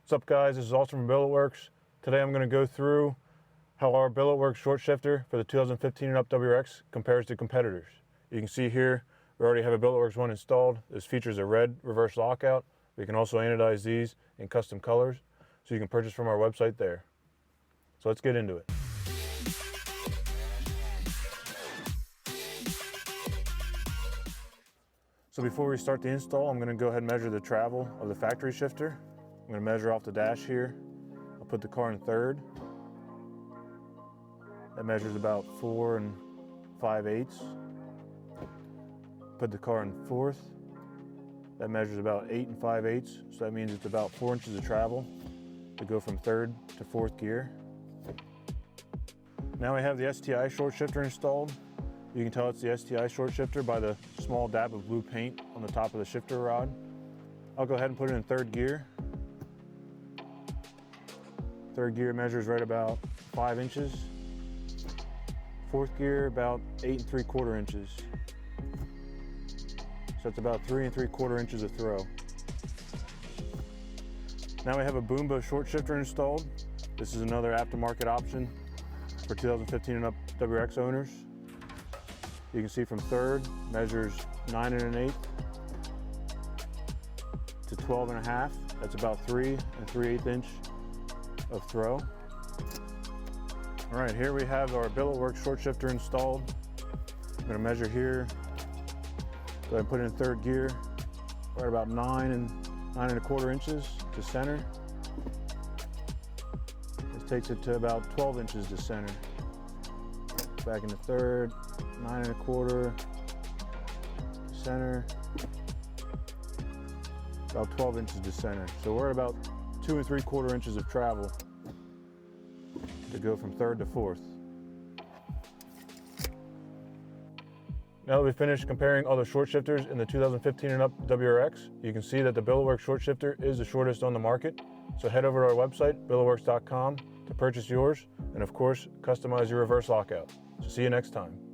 What's up guys, this is Austin from Billetworkz. Today I'm going to go through how our Billetworkz Short Shifter for the 2015 and up WRX compares to competitors. You can see here we already have a Billetworkz one installed. This features a red reverse lockout. We can also anodize these in custom colors, so you can purchase from our website there. So let's get into it. So before we start the install, I'm going to go ahead and measure the travel of the factory shifter. I'm going to measure off the dash here. I'll put the car in third. That measures about 4 5/8. Put the car in fourth. That measures about 8 5/8. So that means it's about 4 inches of travel to go from third to fourth gear. Now we have the STI Short Shifter installed. You can tell it's the STI Short Shifter by the small dab of blue paint on the top of the shifter rod. I'll go ahead and put it in third gear. Third gear measures right about 5 inches. Fourth gear about 8 3/4 inches. So it's about 3 3/4 inches of throw. Now we have a Boomba Short Shifter installed. This is another aftermarket option for 2015 and up WRX owners. You can see from third measures 9 1/8 to 12 1/2. That's about 3 3/8 inch of throw. All right, here we have our Billetworkz Short Shifter installed. I'm going to measure here. Go ahead and put it in third gear. Right about 9 1/4 inches to center. This takes it to about 12 inches to center. Back into third, 9 1/4 to center. About 12 inches to center. So we're at about 2 3/4 inches of travel to go from third to fourth. Now that we've finished comparing all the short shifters in the 2015 and up WRX, you can see that the Billetworkz Short Shifter is the shortest on the market. So head over to our website, billetworkz.com, to purchase yours, and of course, customize your reverse lockout. So see you next time.